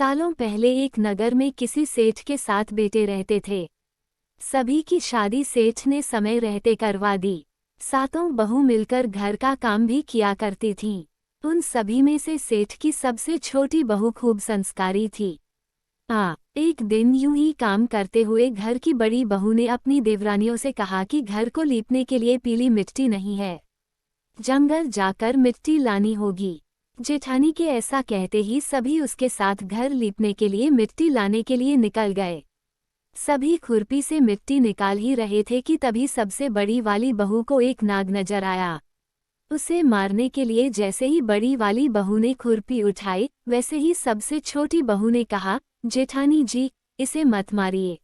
सालों पहले एक नगर में किसी सेठ के 7 बेटे रहते थे। सभी की शादी सेठ ने समय रहते करवा दी। सातों बहू मिलकर घर का काम भी किया करती थीं। उन सभी में से सेठ की सबसे छोटी बहू खूब संस्कारी थी। एक दिन यूं ही काम करते हुए घर की बड़ी बहू ने अपनी देवरानियों से कहा कि घर को लीपने के लिए पीली मिट्टी नहीं है, जंगल जाकर मिट्टी लानी होगी। जेठानी के ऐसा कहते ही सभी उसके साथ घर लीपने के लिए मिट्टी लाने के लिए निकल गए। सभी खुरपी से मिट्टी निकाल ही रहे थे कि तभी सबसे बड़ी वाली बहू को एक नाग नजर आया। उसे मारने के लिए जैसे ही बड़ी वाली बहू ने खुरपी उठाई, वैसे ही सबसे छोटी बहू ने कहा, जेठानी जी, इसे मत मारिए,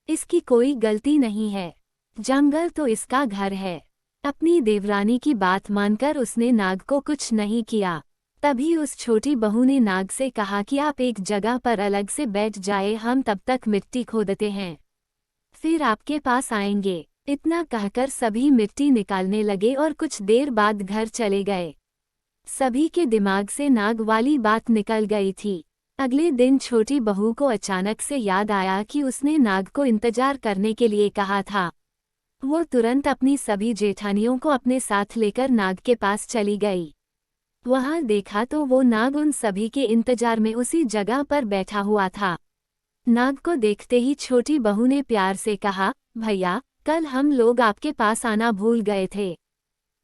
इसकी कोई गलती नहीं है, जंगल तो इसका घर है। अपनी देवरानी की बात मानकर उसने नाग को कुछ नहीं किया। तभी उस छोटी बहू ने नाग से कहा कि आप एक जगह पर अलग से बैठ जाए, हम तब तक मिट्टी खोदते हैं, फिर आपके पास आएंगे। इतना कहकर सभी मिट्टी निकालने लगे और कुछ देर बाद घर चले गए। सभी के दिमाग से नाग वाली बात निकल गई थी। अगले दिन छोटी बहू को अचानक से याद आया कि उसने नाग को इंतजार करने के लिए कहा था। वो तुरंत अपनी सभी जेठानियों को अपने साथ लेकर नाग के पास चली गई। वहां देखा तो वो नाग उन सभी के इंतजार में उसी जगह पर बैठा हुआ था। नाग को देखते ही छोटी बहू ने प्यार से कहा, भैया, कल हम लोग आपके पास आना भूल गए थे,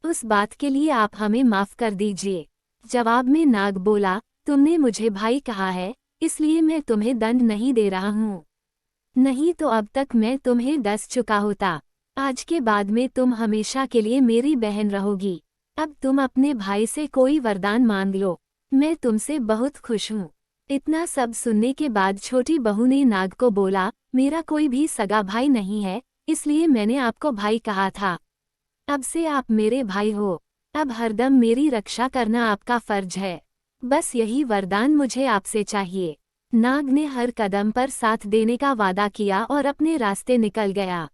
उस बात के लिए आप हमें माफ कर दीजिए। जवाब में नाग बोला, तुमने मुझे भाई कहा है, इसलिए मैं तुम्हें दंड नहीं दे रहा हूँ, नहीं तो अब तक मैं तुम्हें डस चुका होता। आज के बाद में तुम हमेशा के लिए मेरी बहन रहोगी। अब तुम अपने भाई से कोई वरदान मांग लो, मैं तुमसे बहुत खुश हूँ। इतना सब सुनने के बाद छोटी बहू ने नाग को बोला, मेरा कोई भी सगा भाई नहीं है, इसलिए मैंने आपको भाई कहा था। अब से आप मेरे भाई हो, अब हरदम मेरी रक्षा करना आपका फर्ज है, बस यही वरदान मुझे आपसे चाहिए। नाग ने हर कदम पर साथ देने का वादा किया और अपने रास्ते निकल गया।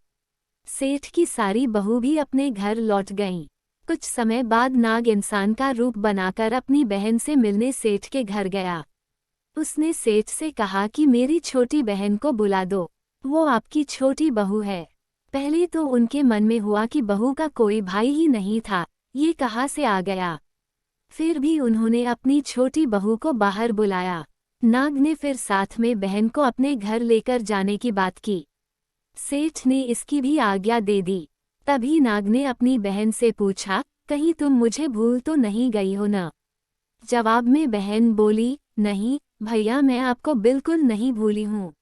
सेठ की सारी बहू भी अपने घर लौट गईं। कुछ समय बाद नाग इंसान का रूप बनाकर अपनी बहन से मिलने सेठ के घर गया। उसने सेठ से कहा कि मेरी छोटी बहन को बुला दो, वो आपकी छोटी बहू है। पहले तो उनके मन में हुआ कि बहू का कोई भाई ही नहीं था, ये कहाँ से आ गया। फिर भी उन्होंने अपनी छोटी बहू को बाहर बुलाया। नाग ने फिर साथ में बहन को अपने घर लेकर जाने की बात की। सेठ ने इसकी भी आज्ञा दे दी। तभी नाग ने अपनी बहन से पूछा, कहीं तुम मुझे भूल तो नहीं गई हो न? जवाब में बहन बोली, नहीं भैया, मैं आपको बिल्कुल नहीं भूली हूँ।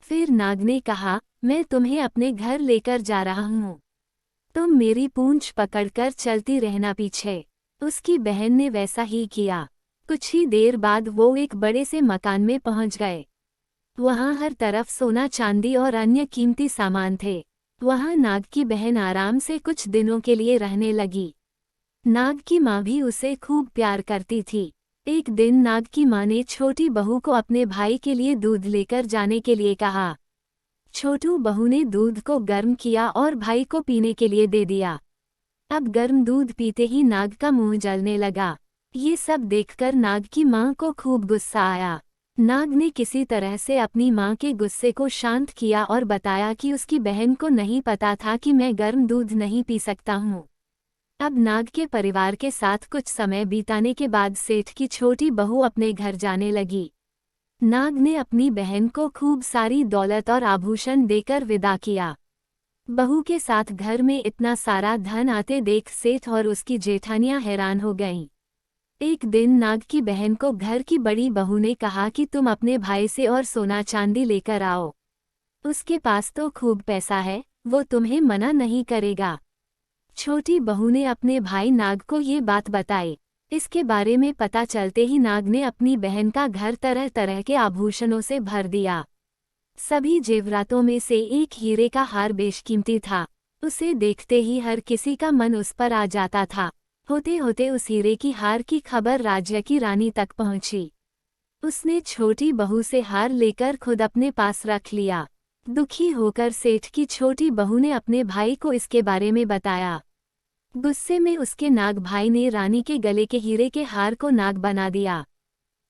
फिर नाग ने कहा, मैं तुम्हें अपने घर लेकर जा रहा हूँ, तुम मेरी पूंछ पकड़कर चलती रहना पीछे। उसकी बहन ने वैसा ही किया। कुछ ही देर बाद वो एक बड़े से मकान में पहुंच गए। वहां हर तरफ सोना चांदी और अन्य कीमती सामान थे। वहां नाग की बहन आराम से कुछ दिनों के लिए रहने लगी। नाग की माँ भी उसे खूब प्यार करती थी। एक दिन नाग की माँ ने छोटी बहू को अपने भाई के लिए दूध लेकर जाने के लिए कहा। छोटू बहू ने दूध को गर्म किया और भाई को पीने के लिए दे दिया। अब गर्म दूध पीते ही नाग का मुंह जलने लगा। ये सब देखकर नाग की माँ को खूब गुस्सा आया। नाग ने किसी तरह से अपनी माँ के गुस्से को शांत किया और बताया कि उसकी बहन को नहीं पता था कि मैं गर्म दूध नहीं पी सकता हूँ। अब नाग के परिवार के साथ कुछ समय बिताने के बाद सेठ की छोटी बहू अपने घर जाने लगी। नाग ने अपनी बहन को खूब सारी दौलत और आभूषण देकर विदा किया। बहू के साथ घर में इतना सारा धन आते देख सेठ और उसकी जेठानियां हैरान हो गईं। एक दिन नाग की बहन को घर की बड़ी बहू ने कहा कि तुम अपने भाई से और सोना चांदी लेकर आओ, उसके पास तो खूब पैसा है, वो तुम्हें मना नहीं करेगा। छोटी बहू ने अपने भाई नाग को ये बात बताई। इसके बारे में पता चलते ही नाग ने अपनी बहन का घर तरह तरह के आभूषणों से भर दिया। सभी जेवरातों में से एक हीरे का हार बेशकीमती था। उसे देखते ही हर किसी का मन उस पर आ जाता था। होते होते उस हीरे की हार की खबर राज्य की रानी तक पहुंची। उसने छोटी बहू से हार लेकर खुद अपने पास रख लिया। दुखी होकर सेठ की छोटी बहू ने अपने भाई को इसके बारे में बताया। गुस्से में उसके नाग भाई ने रानी के गले के हीरे के हार को नाग बना दिया।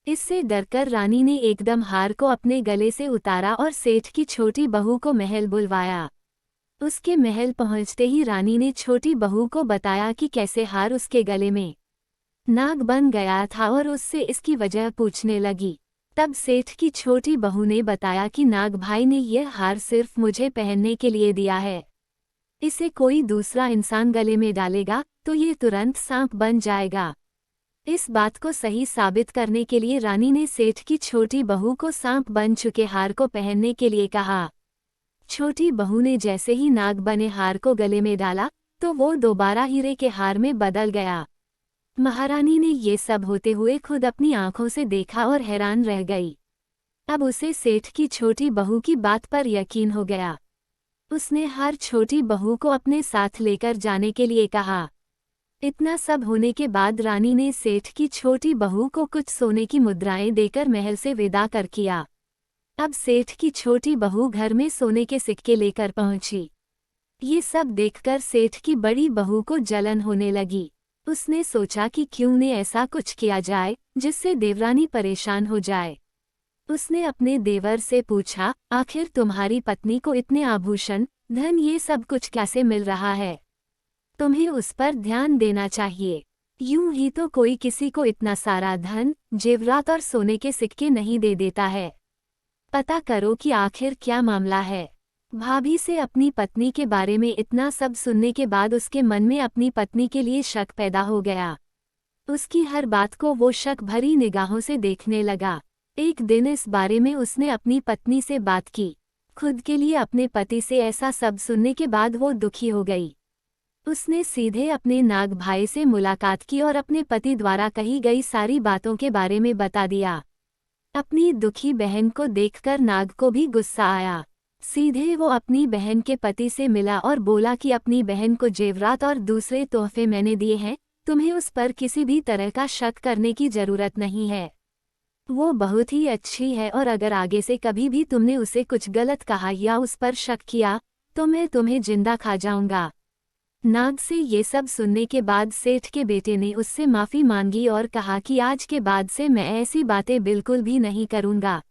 इससे डरकर रानी ने एकदम हार को अपने गले से उतारा और सेठ की छोटी बहू को महल बुलवाया। उसके महल पहुंचते ही रानी ने छोटी बहू को बताया कि कैसे हार उसके गले में नाग बन गया था और उससे इसकी वजह पूछने लगी। तब सेठ की छोटी बहू ने बताया कि नाग भाई ने यह हार सिर्फ मुझे पहनने के लिए दिया है। इसे कोई दूसरा इंसान गले में डालेगा तो ये तुरंत सांप बन जाएगा। इस बात को सही साबित करने के लिए रानी ने सेठ की छोटी बहू को सांप बन चुके हार को पहनने के लिए कहा। छोटी बहू ने जैसे ही नाग बने हार को गले में डाला तो वो दोबारा हीरे के हार में बदल गया। महारानी ने ये सब होते हुए खुद अपनी आंखों से देखा और हैरान रह गई। अब उसे सेठ की छोटी बहू की बात पर यकीन हो गया। उसने हर छोटी बहू को अपने साथ लेकर जाने के लिए कहा। इतना सब होने के बाद रानी ने सेठ की छोटी बहू को कुछ सोने की मुद्राएं देकर महल से विदा कर किया। अब सेठ की छोटी बहू घर में सोने के सिक्के लेकर पहुंची। ये सब देखकर सेठ की बड़ी बहू को जलन होने लगी। उसने सोचा कि क्यों ने ऐसा कुछ किया जाए जिससे देवरानी परेशान हो जाए। उसने अपने देवर से पूछा, आखिर तुम्हारी पत्नी को इतने आभूषण, धन ये सब कुछ कैसे मिल रहा है? तुम्हें उस पर ध्यान देना चाहिए। यूं ही तो कोई किसी को इतना सारा धन, जेवरात और सोने के सिक्के नहीं दे देता है। पता करो कि आखिर क्या मामला है। भाभी से अपनी पत्नी के बारे में इतना सब सुनने के बाद उसके मन में अपनी पत्नी के लिए शक पैदा हो गया। उसकी हर बात को वो शक भरी निगाहों से देखने लगा। एक दिन इस बारे में उसने अपनी पत्नी से बात की। खुद के लिए अपने पति से ऐसा सब सुनने के बाद वो दुखी हो गई। उसने सीधे अपने नाग भाई से मुलाकात की और अपने पति द्वारा कही गई सारी बातों के बारे में बता दिया। अपनी दुखी बहन को देखकर नाग को भी गुस्सा आया। सीधे वो अपनी बहन के पति से मिला और बोला कि अपनी बहन को जेवरात और दूसरे तोहफे मैंने दिए हैं, तुम्हें उस पर किसी भी तरह का शक करने की जरूरत नहीं है। वो बहुत ही अच्छी है और अगर आगे से कभी भी तुमने उसे कुछ गलत कहा या उस पर शक किया तो मैं तुम्हें जिंदा खा जाऊंगा। नाग से ये सब सुनने के बाद सेठ के बेटे ने उससे माफी मांगी और कहा कि आज के बाद से मैं ऐसी बातें बिल्कुल भी नहीं करूंगा।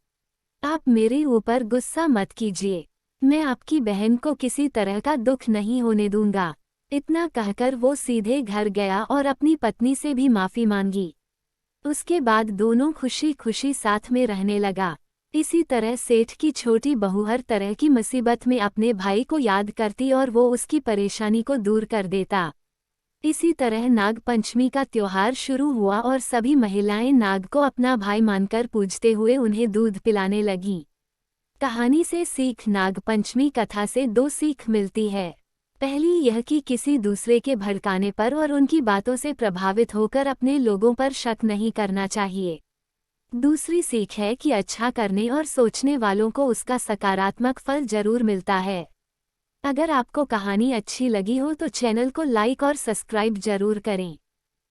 आप मेरे ऊपर गुस्सा मत कीजिए, मैं आपकी बहन को किसी तरह का दुख नहीं होने दूंगा। इतना कहकर वो सीधे घर गया और अपनी पत्नी से भी माफी मांगी। उसके बाद दोनों खुशी खुशी साथ में रहने लगा। इसी तरह सेठ की छोटी बहू हर तरह की मुसीबत में अपने भाई को याद करती और वो उसकी परेशानी को दूर कर देता। इसी तरह नाग पंचमी का त्योहार शुरू हुआ और सभी महिलाएं नाग को अपना भाई मानकर पूजते हुए उन्हें दूध पिलाने लगीं। कहानी से सीख। नाग पंचमी कथा से दो सीख मिलती है। पहली यह कि किसी दूसरे के भड़काने पर और उनकी बातों से प्रभावित होकर अपने लोगों पर शक नहीं करना चाहिए। दूसरी सीख है कि अच्छा करने और सोचने वालों को उसका सकारात्मक फल जरूर मिलता है। अगर आपको कहानी अच्छी लगी हो तो चैनल को लाइक और सब्सक्राइब जरूर करें।